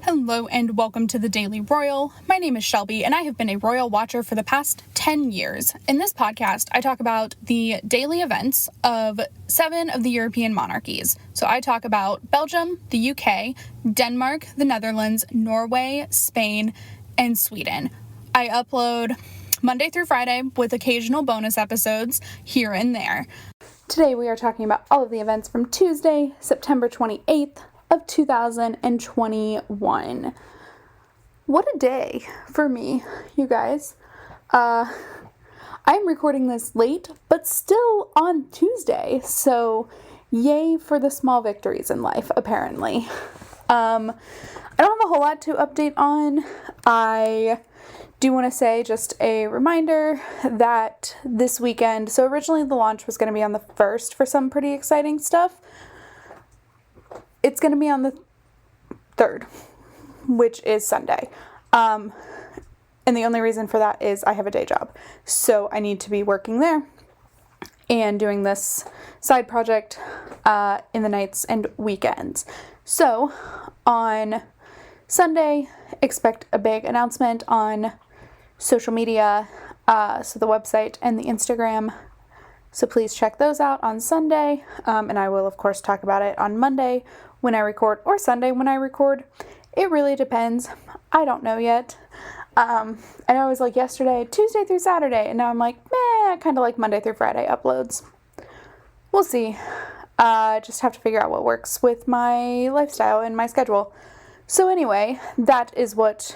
Hello and welcome to the Daily Royal. My name is Shelby and I have been a royal watcher for the past 10 years. In this podcast, I talk about the daily events of 7 of the European monarchies. So I talk about Belgium, the UK, Denmark, the Netherlands, Norway, Spain, and Sweden. I upload Monday through Friday with occasional bonus episodes here and there. Today we are talking about all of the events from Tuesday, September 28th, of 2021. What a day for me, you guys. I'm recording this late, but still on Tuesday, so yay for the small victories in life, apparently. I don't have a whole lot to update on. I do want to say just a reminder that this weekend, so originally the launch was going to be on the 1st for some pretty exciting stuff. It's going to be on the 3rd, which is Sunday. And the only reason for that is I have a day job. So I need to be working there and doing this side project in the nights and weekends. So on Sunday, expect a big announcement on social media, so the website and the Instagram. So please check those out on Sunday. And I will, of course, talk about it on Monday when I record, or Sunday when I record. It really depends. I don't know yet. And I was like yesterday, Tuesday through Saturday, and now I'm like, I kind of like Monday through Friday uploads. We'll see. Just have to figure out what works with my lifestyle and my schedule. So anyway, that is what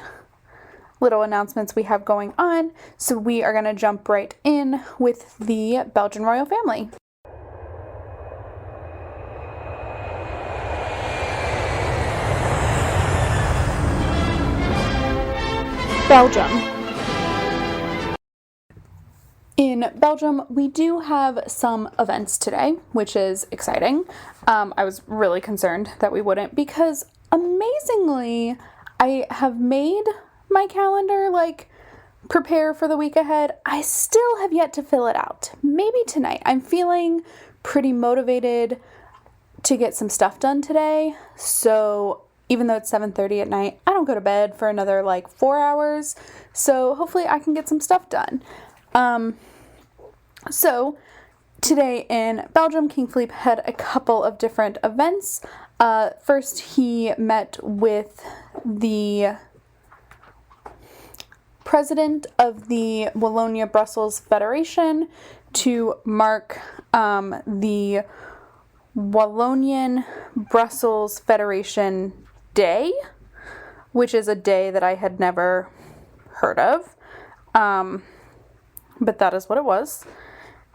little announcements we have going on. So we are going to jump right in with the Belgian royal family. Belgium. In Belgium, we do have some events today, which is exciting. I was really concerned that we wouldn't because amazingly, I have made my calendar, prepare for the week ahead. I still have yet to fill it out. Maybe tonight. I'm feeling pretty motivated to get some stuff done today. So even though it's 7:30 at night, I don't go to bed for another 4 hours. So hopefully I can get some stuff done. So today in Belgium, King Philippe had a couple of different events. First, he met with the president of the Wallonia-Brussels Federation to mark the Wallonian-Brussels Federation Day, which is a day that I had never heard of, but that is what it was.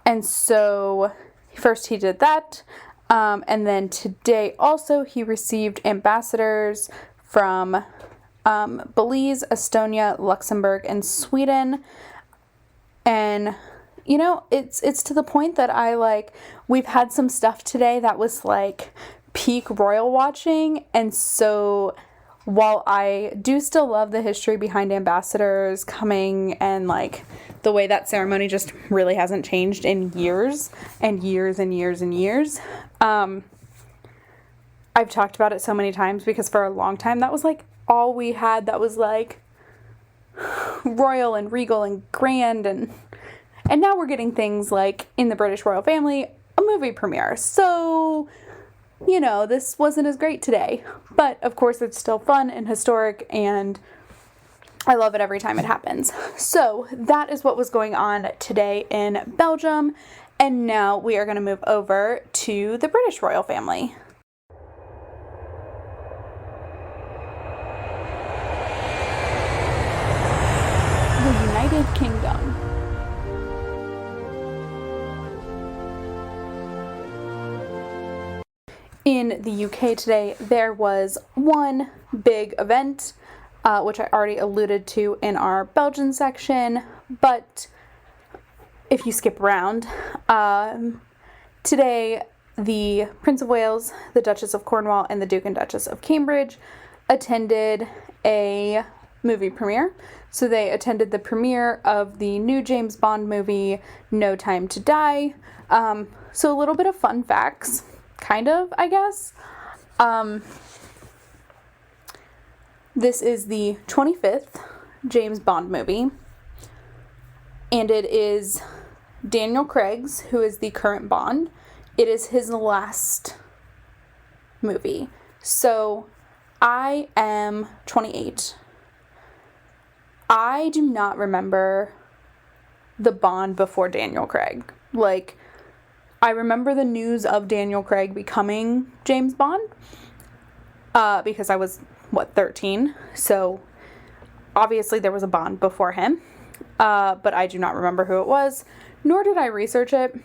And so first he did that, and then today also he received ambassadors from Belize, Estonia, Luxembourg, and Sweden. And it's to the point that we've had some stuff today that was peak royal watching. And so while I do still love the history behind ambassadors coming and the way that ceremony just really hasn't changed in years and years and years and years. I've talked about it so many times because for a long time that was all we had that was royal and regal and grand, and now we're getting things in the British royal family, a movie premiere. So this wasn't as great today, but of course it's still fun and historic, and I love it every time it happens. So that is what was going on today in Belgium, and now we are going to move over to the British royal family. The United Kingdom. In the UK today, there was one big event, which I already alluded to in our Belgian section, but if you skip around, today the Prince of Wales, the Duchess of Cornwall, and the Duke and Duchess of Cambridge attended a movie premiere. So they attended the premiere of the new James Bond movie, No Time to Die. So a little bit of fun facts. Kind of, I guess. This is the 25th James Bond movie, and it is Daniel Craig's, who is the current Bond. It is his last movie. So, I am 28. I do not remember the Bond before Daniel Craig. Like, I remember the news of Daniel Craig becoming James Bond, because I was, 13? So, obviously there was a Bond before him, but I do not remember who it was, nor did I research it.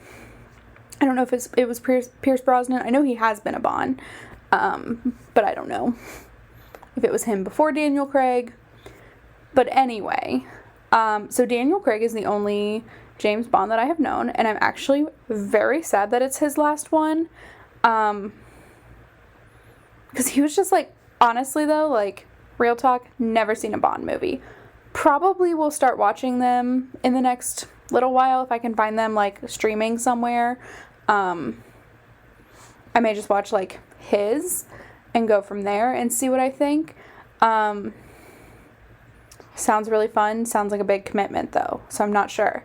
I don't know if it was Pierce Brosnan. I know he has been a Bond, but I don't know if it was him before Daniel Craig. But anyway, so Daniel Craig is the only James Bond that I have known, and I'm actually very sad that it's his last one, because he was just, like, honestly though, like, real talk, never seen a Bond movie. Probably will start watching them in the next little while if I can find them, like, streaming somewhere. I may just watch, like, his and go from there and see what I think. Sounds really fun. Sounds like a big commitment, though, so I'm not sure.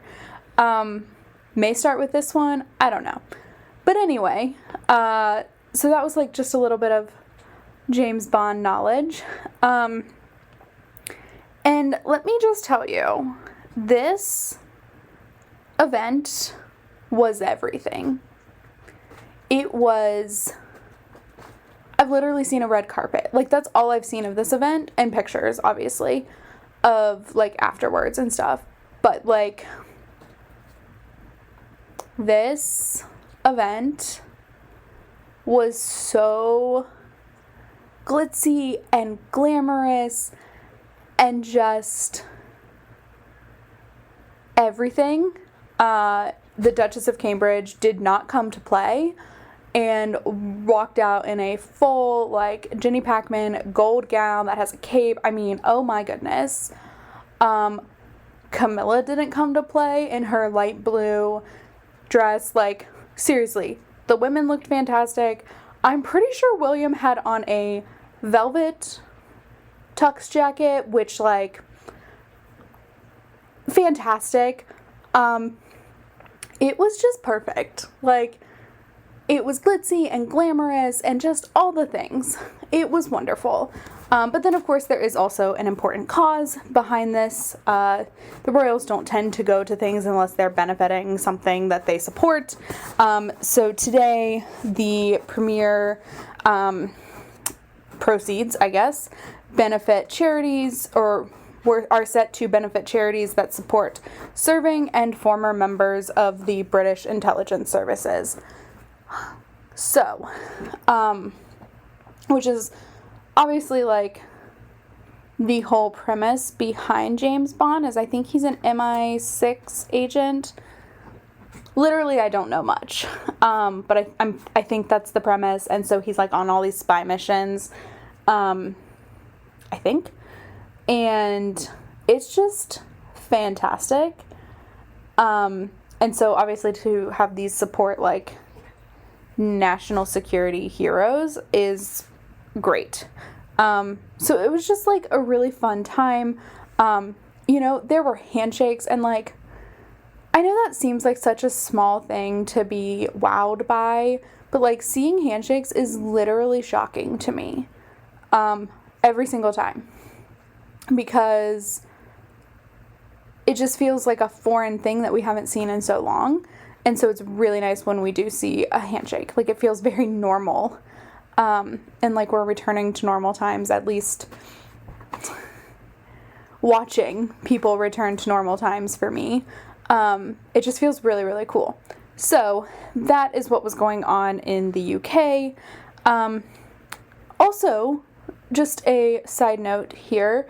May start with this one. I don't know. But anyway, so that was, like, just a little bit of James Bond knowledge. And let me just tell you, this event was everything. It was... I've literally seen a red carpet. Like, that's all I've seen of this event, and pictures, obviously, of, like, afterwards and stuff. But, like, this event was so glitzy and glamorous and just everything. The Duchess of Cambridge did not come to play and walked out in a full, like, Jenny Packman gold gown that has a cape. I mean, oh my goodness. Camilla didn't come to play in her light blue dress. Like, seriously, the women looked fantastic. I'm pretty sure William had on a velvet tux jacket, which, like, fantastic. It was just perfect. Like, it was glitzy and glamorous and just all the things. It was wonderful. But then, of course, there is also an important cause behind this. The royals don't tend to go to things unless they're benefiting something that they support. So today, the premier proceeds, I guess, benefit charities, or are set to benefit charities that support serving and former members of the British intelligence services. So, which is obviously, like, the whole premise behind James Bond is I think he's an MI6 agent. Literally, I don't know much, but I think that's the premise, and so he's, like, on all these spy missions, I think, and it's just fantastic, and so obviously to have these support, like, national security heroes is great. So it was just, like, a really fun time. You know, there were handshakes, and, like, I know that seems like such a small thing to be wowed by, but, like, seeing handshakes is literally shocking to me, every single time, because it just feels like a foreign thing that we haven't seen in so long. And so it's really nice when we do see a handshake. Like, it feels very normal. And, like, we're returning to normal times, at least watching people return to normal times for me. It just feels really, really cool. So that is what was going on in the UK. Also, just a side note here.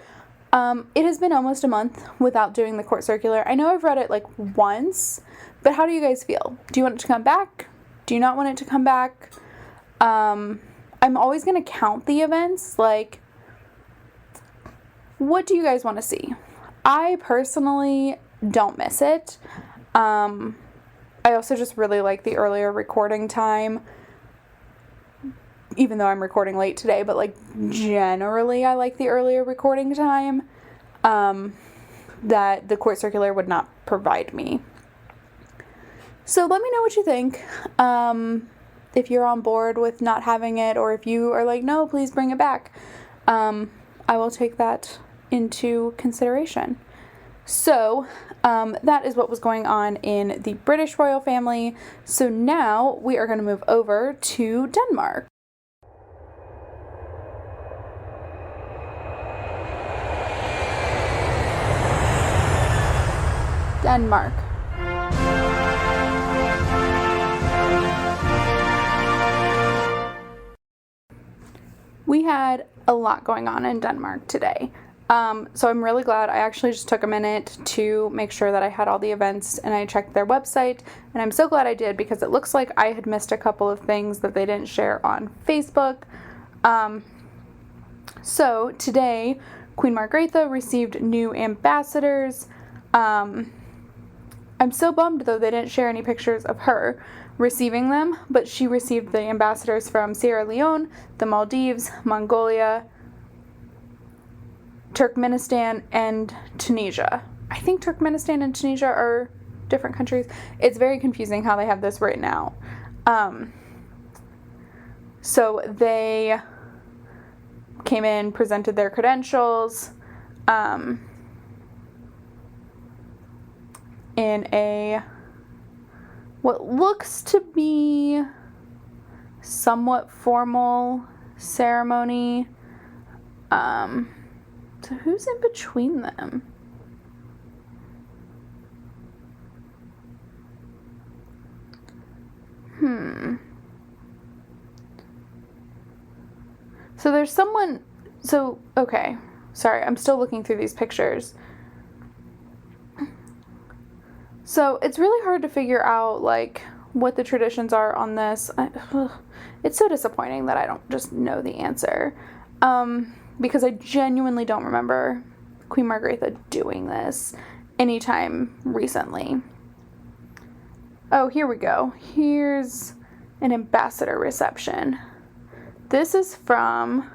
It has been almost a month without doing the court circular. I know I've read it, like, once, but how do you guys feel? Do you want it to come back? Do you not want it to come back? I'm always going to count the events. Like, what do you guys want to see? I personally don't miss it. I also just really like the earlier recording time. even though I'm recording late today, but like generally I like the earlier recording time that the court circular would not provide me. So let me know what you think. If you're on board with not having it, or if you are like, no, please bring it back. I will take that into consideration. So that is what was going on in the British royal family. So now we are going to move over to Denmark. Denmark. We had a lot going on in Denmark today. So I'm really glad I actually just took a minute to make sure that I had all the events, and I checked their website, and I'm so glad I did, because it looks like I had missed a couple of things that they didn't share on Facebook. So today, Queen Margrethe received new ambassadors. I'm so bummed, though, they didn't share any pictures of her receiving them, but she received the ambassadors from Sierra Leone, the Maldives, Mongolia, Turkmenistan, and Tunisia. I think Turkmenistan and Tunisia are different countries. It's very confusing how they have this written out. So they came in, presented their credentials, in a what looks to be somewhat formal ceremony. So who's in between them? So there's someone, okay, sorry, I'm still looking through these pictures. So it's really hard to figure out, like, what the traditions are on this. It's so disappointing that I don't just know the answer. Because I genuinely don't remember Queen Margrethe doing this anytime recently. Oh, here we go. Here's an ambassador reception. This is from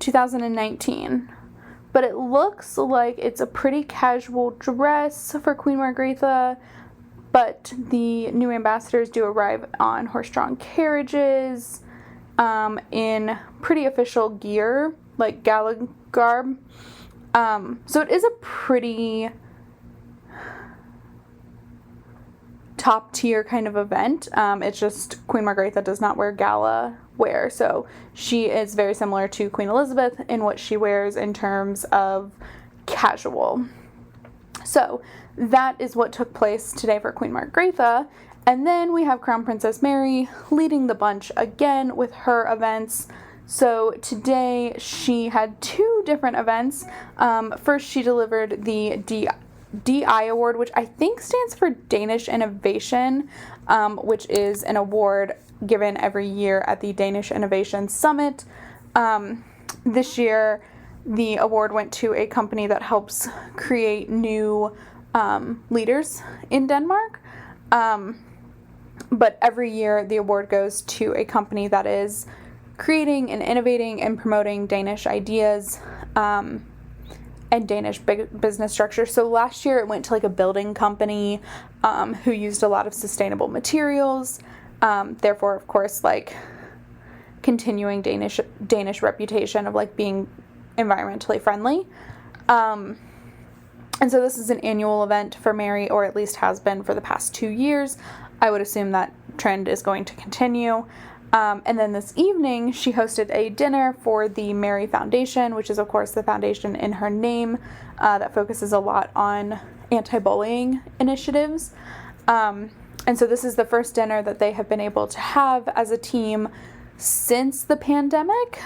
2019. But it looks like it's a pretty casual dress for Queen Margrethe, but the new ambassadors do arrive on horse-drawn carriages, in pretty official gear, like gala garb. So it is a pretty top-tier kind of event. It's just Queen Margrethe does not wear gala wear, so she is very similar to Queen Elizabeth in what she wears in terms of casual. So that is what took place today for Queen Margrethe. And then we have Crown Princess Mary leading the bunch again with her events. So today she had two different events. First, she delivered the DI Award, which I think stands for Danish Innovation, which is an award given every year at the Danish Innovation Summit. This year, the award went to a company that helps create new leaders in Denmark. But every year, the award goes to a company that is creating and innovating and promoting Danish ideas and Danish business structure. So last year, it went to like a building company who used a lot of sustainable materials. Therefore, of course, like continuing Danish reputation of like being environmentally friendly. And so this is an annual event for Mary, or at least has been for the past 2 years. I would assume that trend is going to continue. And then this evening, she hosted a dinner for the Mary Foundation, which is, of course, the foundation in her name that focuses a lot on anti-bullying initiatives. And so this is the first dinner that they have been able to have as a team since the pandemic.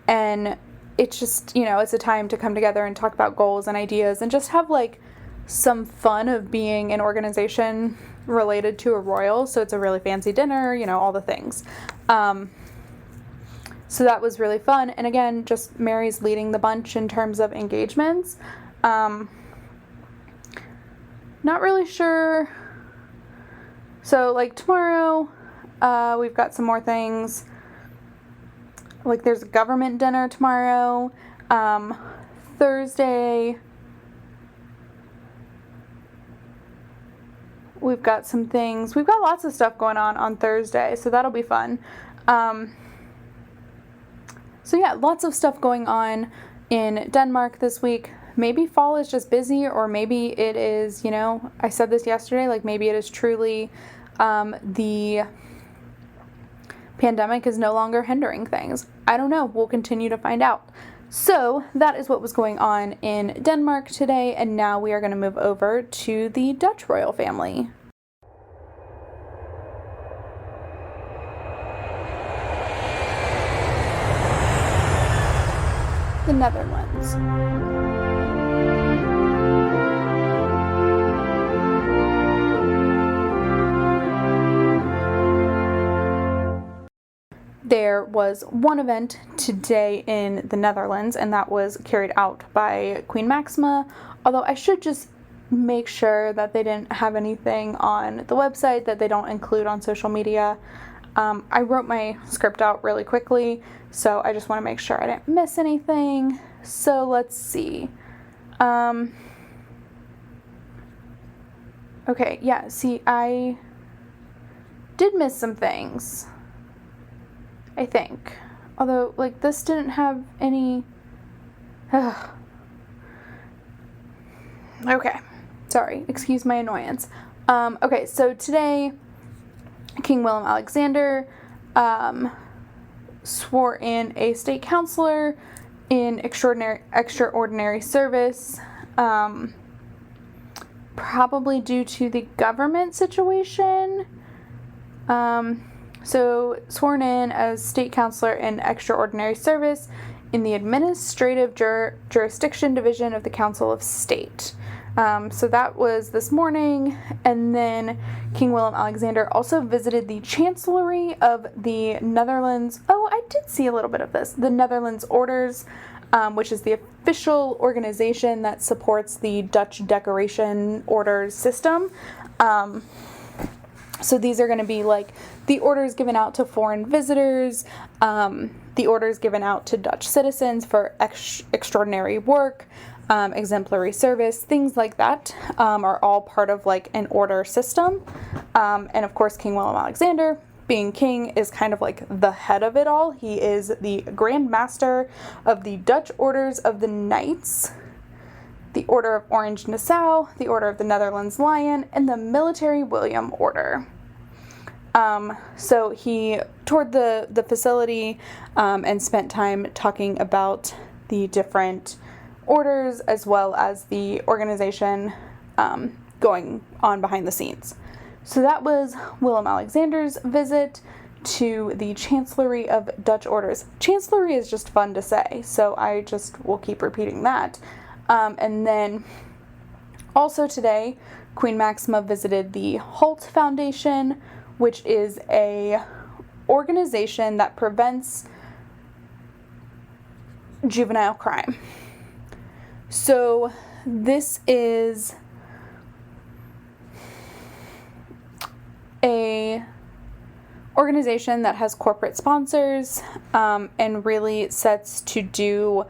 And it's just, it's a time to come together and talk about goals and ideas and just have like some fun of being an organization related to a royal. So it's a really fancy dinner, all the things. So that was really fun. And again, just Mary's leading the bunch in terms of engagements. Not really sure. So like tomorrow, We've got some more things. Like there's a government dinner tomorrow. Thursday, we've got some things. We've got lots of stuff going on Thursday, so that'll be fun. So yeah, lots of stuff going on in Denmark this week. Maybe fall is just busy, or maybe it is, I said this yesterday, like maybe it is truly the pandemic is no longer hindering things. I don't know. We'll continue to find out. So that is what was going on in Denmark today, and now we are going to move over to the Dutch royal family. The Netherlands. There was one event today in the Netherlands, and that was carried out by Queen Maxima, although I should just make sure that they didn't have anything on the website that they don't include on social media. I wrote my script out really quickly, so I just want to make sure I didn't miss anything. So let's see. Okay, yeah, see, I did miss some things, I think. Although, like, this didn't have any... Okay, sorry, excuse my annoyance. Okay, so today, King Willem-Alexander swore in a state councillor in extraordinary service, probably due to the government situation. So sworn in as state councillor in extraordinary service in the administrative jurisdiction division of the Council of State. So that was this morning, and then King Willem-Alexander also visited the Chancellory of the Netherlands. Oh, I did see a little bit of this. The Netherlands Orders, which is the official organization that supports the Dutch decoration orders system. So these are going to be like the orders given out to foreign visitors, the orders given out to Dutch citizens for extraordinary work, exemplary service, things like that, are all part of like an order system. And of course, King Willem-Alexander, being king, is kind of like the head of it all. He is the Grand Master of the Dutch Orders of the Knights, the Order of Orange Nassau, the Order of the Netherlands Lion, and the Military William Order. So he toured the facility and spent time talking about the different orders as well as the organization going on behind the scenes. So that was Willem-Alexander's visit to the Chancellory of Dutch Orders. Chancellory is just fun to say, so I just will keep repeating that. And then also today, Queen Maxima visited the Holt Foundation, which is a organization that prevents juvenile crime. So this is a organization that has corporate sponsors and really sets to do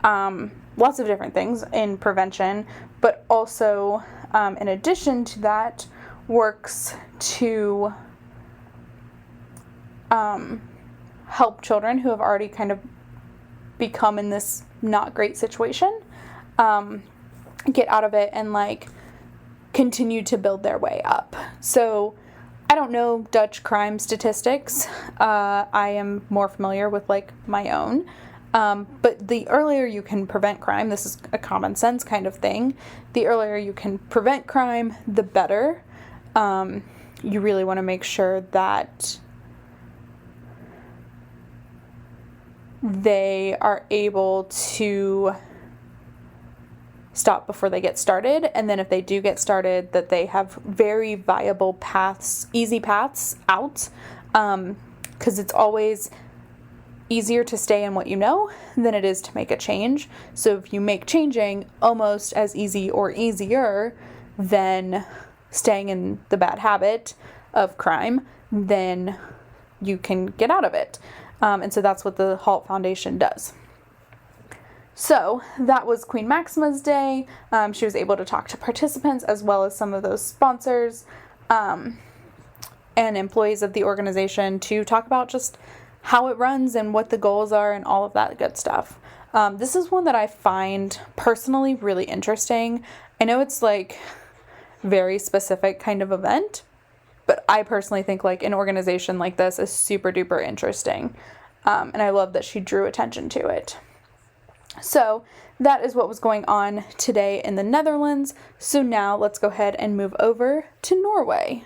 lots of different things in prevention, but also in addition to that works to help children who have already kind of become in this not great situation get out of it and like continue to build their way up. So I don't know Dutch crime statistics. I am more familiar with like my own. But the earlier you can prevent crime, this is a common sense kind of thing, the earlier you can prevent crime, the better. You really want to make sure that they are able to stop before they get started, and then if they do get started, that they have very viable paths, easy paths out, because it's always easier to stay in what you know than it is to make a change. So if you make changing almost as easy or easier than staying in the bad habit, of crime, then you can get out of it. And so that's what the HALT Foundation does. So that was Queen Maxima's day. She was able to talk to participants as well as some of those sponsors and employees of the organization to talk about just how it runs and what the goals are and all of that good stuff. This is one that I find personally really interesting. I know it's like very specific kind of event, but I personally think like an organization like this is super duper interesting. And I love that she drew attention to it. So that is what was going on today in the Netherlands. So now let's go ahead and move over to Norway.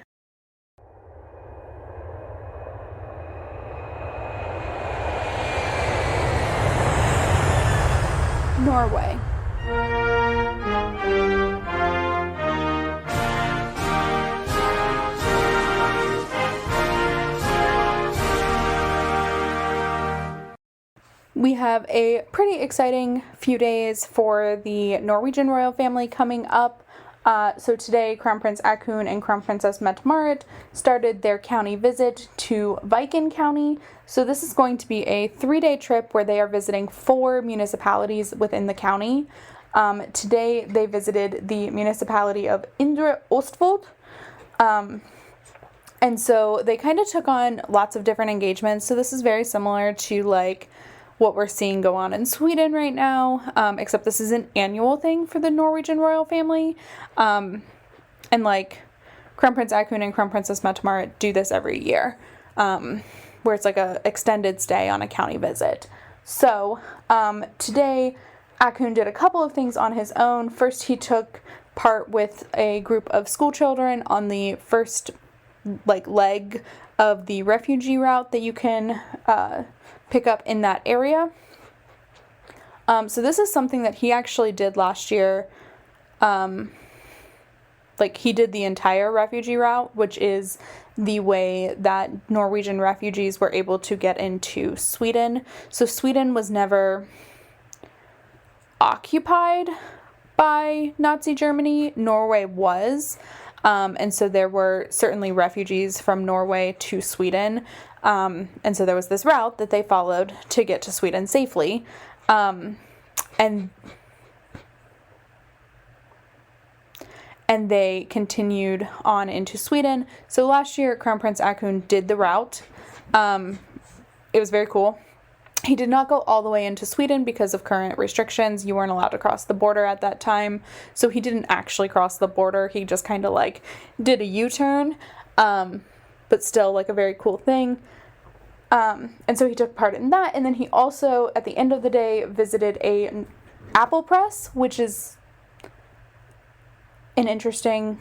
Norway. We have a pretty exciting few days for the Norwegian royal family coming up. So today, Crown Prince Haakon and Crown Princess Mette-Marit started their county visit to Viken County. So this is going to be a 3-day trip where they are visiting 4 municipalities within the county. Today, they visited the municipality of Indre Østfold. And so they kind of took on lots of different engagements. So this is very similar to like what we're seeing go on in Sweden right now, except this is an annual thing for the Norwegian royal family. And like Crown Prince Haakon and Crown Princess Mette-Marit do this every year, where it's like a extended stay on a county visit. So today Haakon did a couple of things on his own. First, he took part with a group of school children on the first like leg of the refugee route that you can pick up in that area. So this is something that he actually did last year. Like he did the entire refugee route, which is the way that Norwegian refugees were able to get into Sweden. So Sweden was never occupied by Nazi Germany. Norway was. And so there were certainly refugees from Norway to Sweden. And so there was this route that they followed to get to Sweden safely. And they continued on into Sweden. So last year, Crown Prince Haakon did the route. It was very cool. He did not go all the way into Sweden because of current restrictions. You weren't allowed to cross the border at that time. So he didn't actually cross the border. He just kind of like did a U-turn. But still like a very cool thing. And so he took part in that. And then he also, at the end of the day, visited a apple press, which is an interesting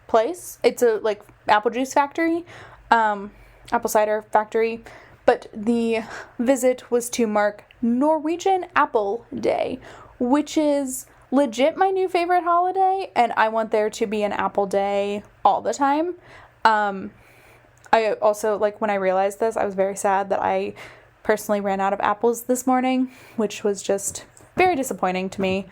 place. It's a like apple juice factory, apple cider factory. But the visit was to mark Norwegian Apple Day, which is legit my new favorite holiday, and I want there to be an Apple Day all the time. I also, like, when I realized this, I was very sad that I personally ran out of apples this morning, which was just very disappointing to me.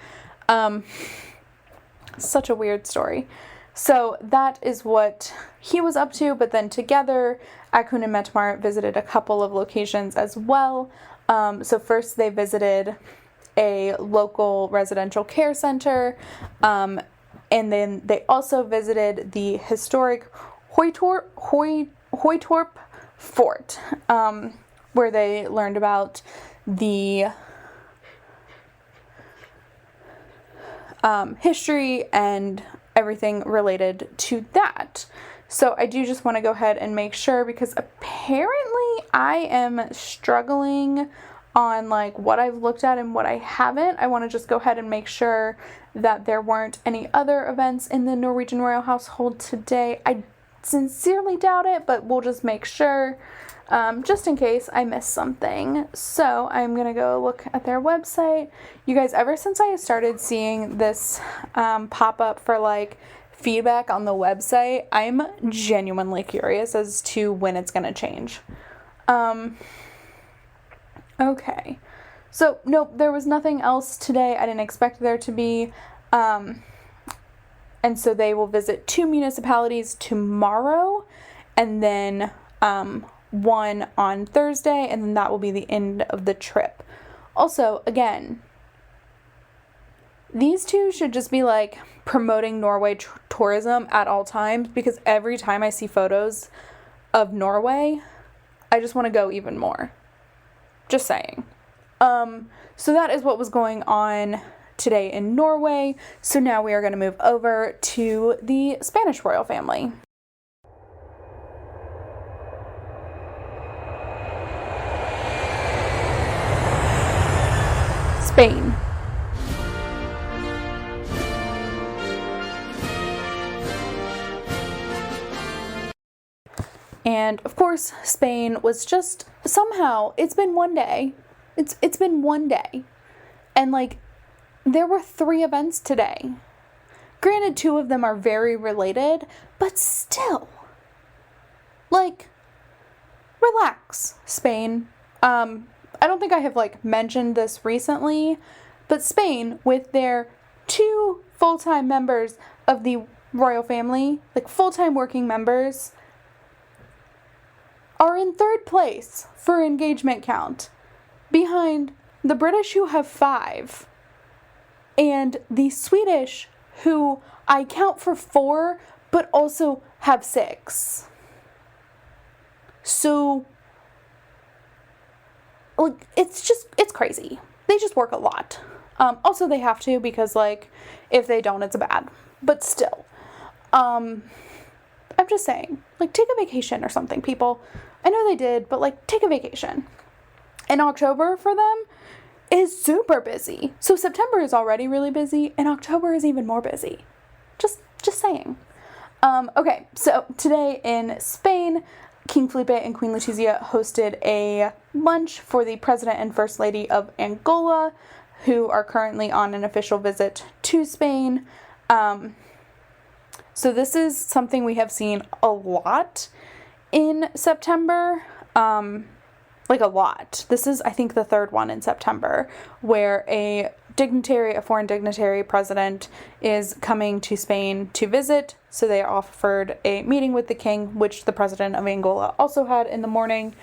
Such a weird story. So that is what he was up to, but then together, Haakon and Mette-Marit visited a couple of locations as well. So first they visited a local residential care center, and then they also visited the historic Høytorp Fort, where they learned about the history and everything related to that. So I do just want to go ahead and make sure, because apparently I am struggling on like what I've looked at and what I haven't. I want to just go ahead and make sure that there weren't any other events in the Norwegian royal household today. I sincerely doubt it, but we'll just make sure, just in case I missed something. So I'm gonna go look at their website. You guys, ever since I started seeing this pop up for like feedback on the website, I'm genuinely curious as to when it's gonna change. Okay, so nope, there was nothing else today. I didn't expect there to be. And so they will visit 2 municipalities tomorrow, and then one on Thursday, and then that will be the end of the trip. Also, again, these two should just be like promoting Norway tourism at all times, because every time I see photos of Norway, I just want to go even more. Just saying. So that is what was going on today in Norway. So now we are going to move over to the Spanish royal family. Spain. And of course, Spain was just somehow, it's been one day. It's been one day. And like, there were 3 events today. Granted, 2 of them are very related, but still, like, relax, Spain. I don't think I have like mentioned this recently, but Spain, with their 2 full-time members of the royal family, like full-time working members, are in 3rd place for engagement count, behind the British, who have 5, and the Swedish, who I count for 4, but also have 6. So, like, it's crazy. They just work a lot. Also, they have to, because, like, if they don't, it's bad. But still, I'm just saying, like, take a vacation or something, people. I know they did, but, like, take a vacation. And October for them is super busy. So September is already really busy, and October is even more busy. Just saying. Okay, so today in Spain, King Felipe and Queen Letizia hosted a lunch for the President and First Lady of Angola, who are currently on an official visit to Spain. So this is something we have seen a lot in September. Like a lot. This is, I think, the 3rd one in September, where a foreign dignitary president is coming to Spain to visit. So they offered a meeting with the king, which the president of Angola also had in the morning,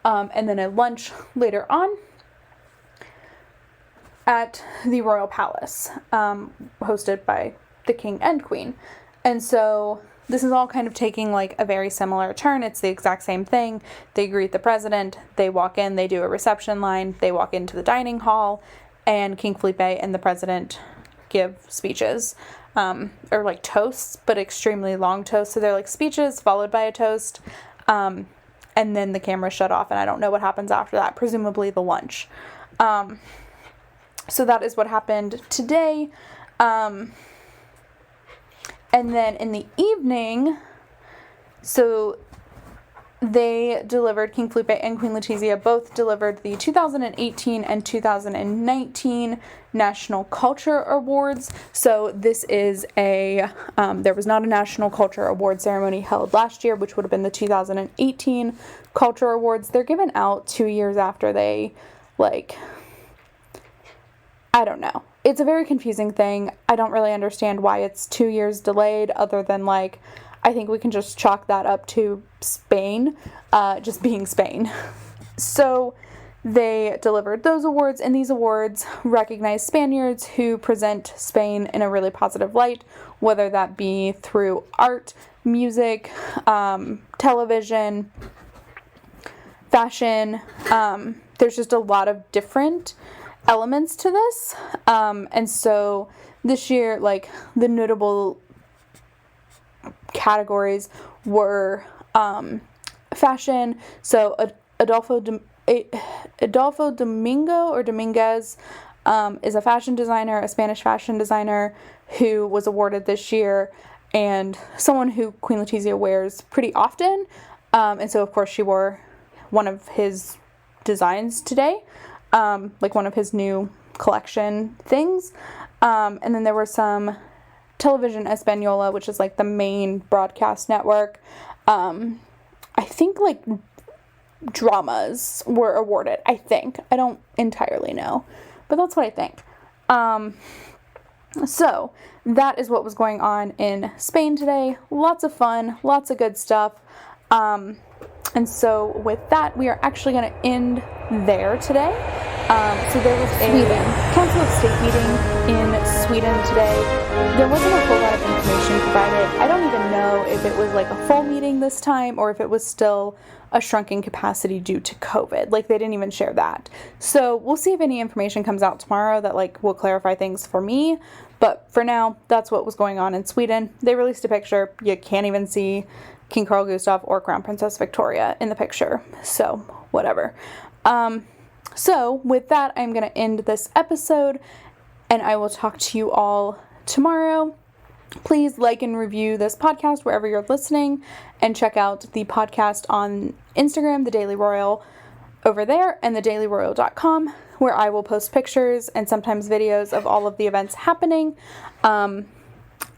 and then a lunch later on at the royal palace, hosted by the king and queen. And so this is all kind of taking like a very similar turn. It's the exact same thing. They greet the president, they walk in, they do a reception line, they walk into the dining hall, and King Felipe and the president give speeches, or like toasts, but extremely long toasts. So they're like speeches followed by a toast, and then the camera shut off, and I don't know what happens after that, presumably the lunch. So that is what happened today. And then in the evening, so they delivered, King Felipe and Queen Letizia both delivered the 2018 and 2019 National Culture Awards. So this is there was not a National Culture Award ceremony held last year, which would have been the 2018 Culture Awards. They're given out 2 years after they, like, I don't know. It's a very confusing thing. I don't really understand why it's 2 years delayed, other than, like, I think we can just chalk that up to Spain, just being Spain. So they delivered those awards, and these awards recognize Spaniards who present Spain in a really positive light, whether that be through art, music, television, fashion. There's just a lot of different elements to this, and so this year, like, the notable categories were fashion. So Adolfo Dominguez is a fashion designer, a Spanish fashion designer who was awarded this year, and someone who Queen Letizia wears pretty often, and so of course she wore one of his designs today, like one of his new collection things. And then there were some Television Española, which is like the main broadcast network. I think like dramas were awarded, I think. I don't entirely know, but that's what I think. So that is what was going on in Spain today. Lots of fun, lots of good stuff. And so with that, we are actually going to end there today. So there was a Council of State meeting in Sweden today. There wasn't a whole lot of information provided. I don't even know if it was like a full meeting this time or if it was still a shrunken capacity due to COVID. Like, they didn't even share that. So we'll see if any information comes out tomorrow that like will clarify things for me. But for now, that's what was going on in Sweden. They released a picture. You can't even see King Carl Gustaf or Crown Princess Victoria in the picture. So whatever. So with that, I'm going to end this episode, and I will talk to you all tomorrow. Please like and review this podcast wherever you're listening, and check out the podcast on Instagram, The Daily Royal, over there, and thedailyroyal.com, where I will post pictures and sometimes videos of all of the events happening. And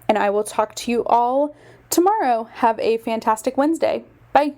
I will talk to you all tomorrow. Have a fantastic Wednesday. Bye.